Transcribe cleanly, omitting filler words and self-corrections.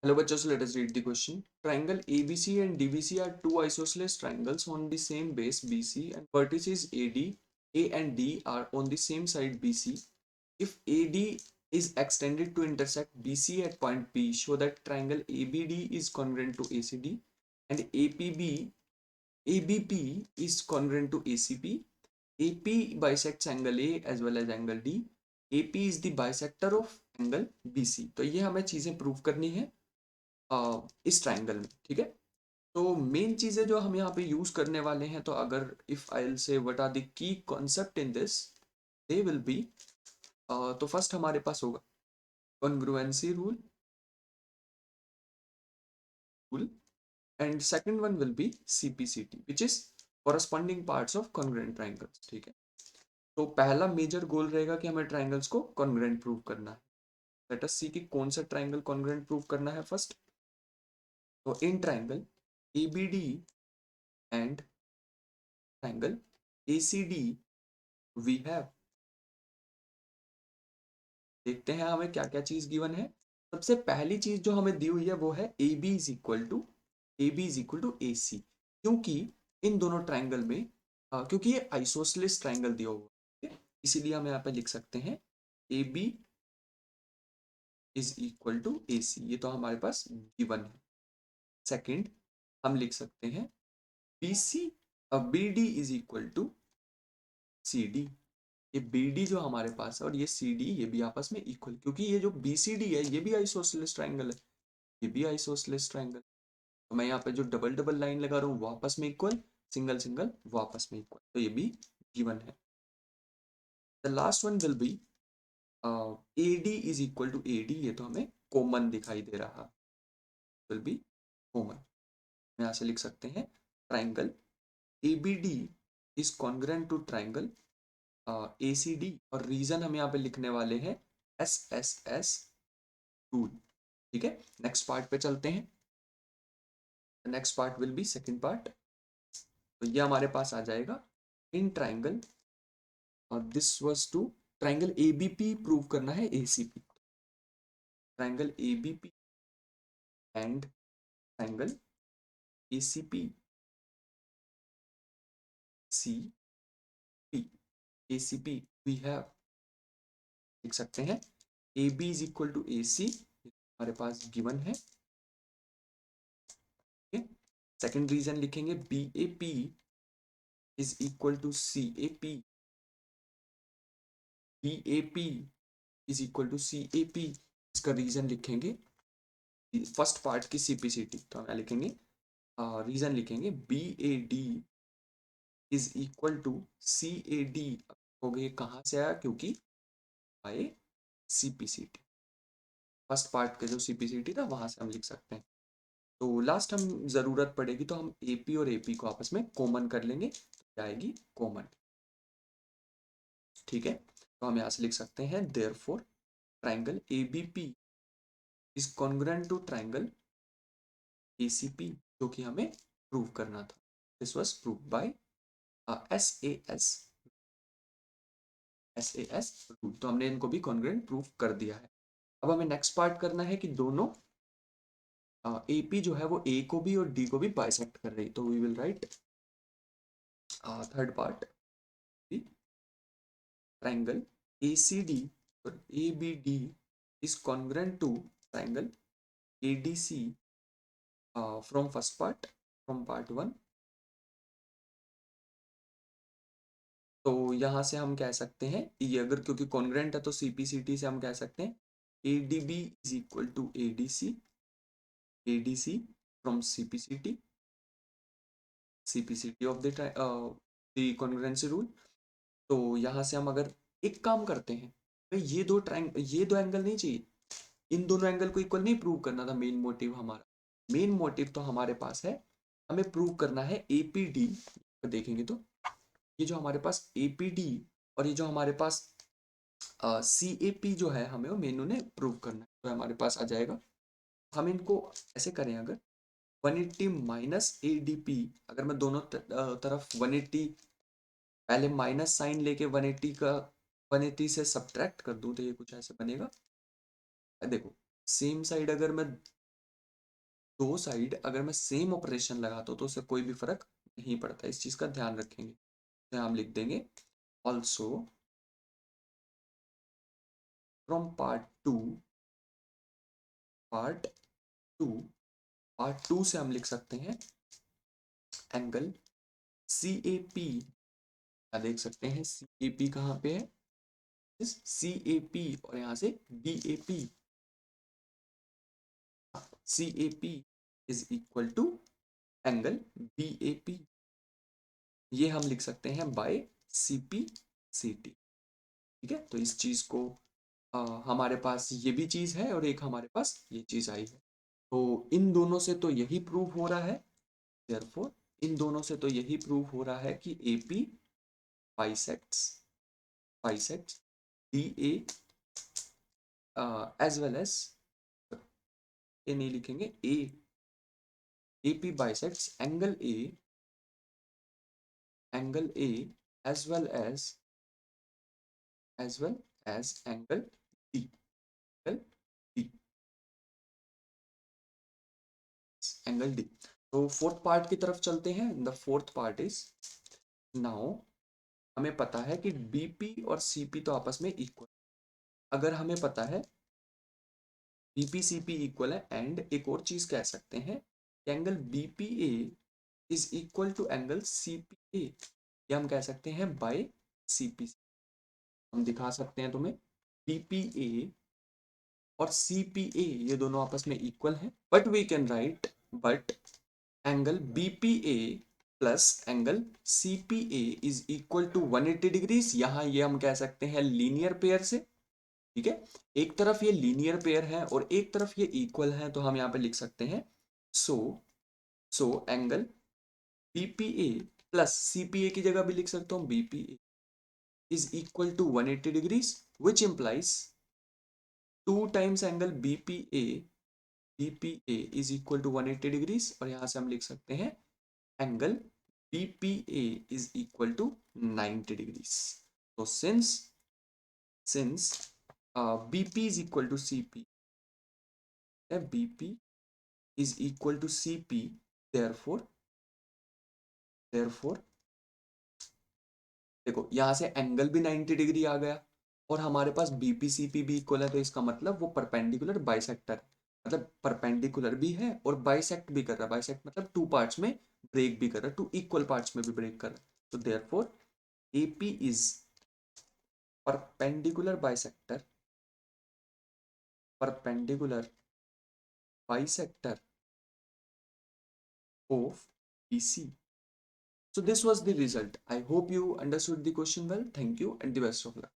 Hello, bachos. Let us read the question. Triangle ABC and DBC are two isosceles triangles on the same base BC, and vertices AD, A and D are on the same side BC. If AD is extended to intersect BC at point P, show that triangle ABD is congruent to ACD, and ABP is congruent to ACP. AP bisects angle A as well as angle D. AP is the bisector of angle BC. तो ये हमें चीजें prove करनी है इस triangle में, ठीक है। तो मेन चीजें जो हम यहाँ पे यूज करने वाले हैं, तो अगर if I will say what are the key concept in this, they will be, तो फर्स्ट हमारे पास होगा congruency rule rule and second one will be CPCT which is corresponding parts of congruent triangles, ठीक है। तो पहला major goal रहेगा कि हमें ट्राइंगल्स को कॉन्ग्रुएंट प्रूव करना है। लेट अस सी कि कौन सा ट्राइंगल कॉन्ग्रुएंट प्रूव करना है फर्स्ट। तो in triangle ABD and triangle ACD we have, देखते हैं हमें क्या क्या चीज गिवन है। सबसे पहली चीज जो हमें दी हुई है वो है AB is equal to AC, क्योंकि इन दोनों ट्राइंगल में क्योंकि ये आइसोसेलेस ट्राइंगल दिया हुआ है, इसीलिए हम यहाँ पे लिख सकते हैं AB is equal to AC। ये तो हमारे पास गिवन है। सेकंड हम लिख सकते हैं BC BD is equal to CD। ये BD जो हमारे पास है और ये CD ये भी आपस में इक्वल, क्योंकि ये जो BCD है ये भी आइसोसेलेस ट्राइंगल है, ये भी आइसोसेलेस ट्राइंगल। तो मैं यहाँ पे जो डबल डबल लाइन लगा रहा हूँ वो आपस में इक्वल, सिंगल सिंगल वो आपस में इक्वल, तो ये भी गिवन है। The last one will be AD is equal to AD, ये तो हमें कॉमन दिखाई दे रहा, विल बी कॉमन। यहाँ से लिख सकते हैं triangle ABD is congruent to triangle ACD, और रीजन हम यहाँ पे लिखने वाले हैं SSS रूल, ठीक है। नेक्स्ट पार्ट पे चलते हैं। Next part will be second part. तो ये हमारे पास आ जाएगा इन ट्राइंगल, और this was to triangle ABP prove करना है ACP। Triangle ABP and triangle ACP CP ACP we have, लिख सकते हैं AB is equal to AC, हमारे पास गिवन है। सेकंड रीजन लिखेंगे BAP is equal to CAP, BAP is equal to CAP, इसका रीजन लिखेंगे फर्स्ट पार्ट की CPCT, तो हम लिखेंगे रीजन लिखेंगे BAD is equal to CAD। हो गए कहाँ से आया, क्योंकि आए CPCT, फर्स्ट पार्ट का जो CPCT था वहां से हम लिख सकते हैं। तो लास्ट हम जरूरत पड़ेगी तो हम AP और AP को आपस में कॉमन कर लेंगे, तो आएगी कॉमन, ठीक है। तो हम यहाँ से लिख सकते हैं therefore triangle ABP is congruent to triangle ACP, जो कि हमें प्रूव करना था। This was prove by SAS rule, तो हमने इनको भी कॉन्ग्रुएंट प्रूव कर दिया है। अब हमें नेक्स्ट पार्ट करना है कि दोनों AP जो है वो A को भी और D को भी बाइसेक्ट कर रही है, तो we will write third part, triangle ACD और ABD is congruent to triangle ADC from first part, from part 1। तो यहाँ से हम कह सकते हैं ये अगर क्योंकि कॉन्ग्रेंट है तो CPCT से हम कह सकते हैं ADB is equal to ADC from CPCT of the congruency rule. तो यहाँ से हम अगर एक काम करते हैं, भाई ये दो एंगल नहीं चाहिए, इन दोनों एंगल को इक्वल नहीं प्रूव करना था। मेन मोटिव हमारा, मेन मोटिव तो हमारे पास है, हमें प्रूव करना है APD। देखेंगे तो ये जो हमारे पास APD और ये जो हमारे पास CAP जो है, हमें वो मेन उन्हें प्रूव करना है। तो हमारे पास आ जाएगा, हम इनको ऐसे करें अगर 180 माइनस ADP, अगर मैं दोनों तरफ 180 पहले माइनस साइन लेके 180 का 180 से सब्ट्रैक्ट कर दूं तो ये कुछ ऐसे बनेगा। देखो सेम साइड अगर मैं दो साइड अगर मैं सेम ऑपरेशन लगाता हूँ तो उससे कोई भी फर्क नहीं पड़ता, इस चीज का ध्यान रखेंगे। तो हम लिख देंगे also from part two part two से हम लिख सकते हैं एंगल सी ए पी। देख सकते हैं सी ए पी कहाँ पे है, सी ए पी और यहाँ से B A P. C A P is equal to angle B A P, ये हम लिख सकते हैं by C P C T. ठीक है, तो इस चीज को हमारे पास ये भी चीज है और एक हमारे पास ये चीज आई है। तो इन दोनों से तो यही प्रूव हो रहा है, देयरफॉर इन दोनों से तो यही प्रूव हो रहा है कि A P bisects bisects D A as well as, A नहीं लिखेंगे, A P bisects angle A as well as angle D, angle D, angle D. तो फोर्थ पार्ट की तरफ चलते हैं। The fourth part is now हमें पता है कि बीपी और सीपी तो आपस में इक्वल, अगर हमें पता है बीपी सीपी इक्वल है, एंड एक और चीज कह सकते हैं angle BPA is equal to angle CPA, ये हम कह सकते हैं बाय सीपी। हम दिखा सकते हैं तुम्हें बीपीए और सीपीए ये दोनों आपस में इक्वल हैं, but we can write but angle BPA plus angle CPA is equal to 180 degrees. यहाँ ये हम कह सकते हैं लीनियर पेयर से। ठीक है, एक तरफ ये लीनियर पेयर है और एक तरफ ये इक्वल है, तो हम यहाँ पे लिख सकते हैं so angle BPA plus CPA की जगह भी लिख सकता हूँ BPA is equal to 180 degrees which implies 2 times angle BPA is equal to 180 degrees, और यहां से हम लिख सकते हैं angle BPA is equal to 90 degrees. तो since BP is equal to CP, BP is equal to CP, therefore देखो यहां से एंगल भी 90 डिग्री आ गया और हमारे पास बीपीसीपी भी इक्वल है, तो इसका मतलब वो परपेंडिकुलर बाइसेक्टर, मतलब परपेंडिकुलर भी है और बाइसेक्ट भी कर रहा है। बाइसेक्ट मतलब टू पार्ट्स में ब्रेक भी कर रहा है, टू इक्वल पार्ट्स में भी ब्रेक कर रहा है। तो therefore AP is perpendicular bisector, perpendicular bisector of BC. So this was the result. I hope you understood the question well. Thank you and the best of luck.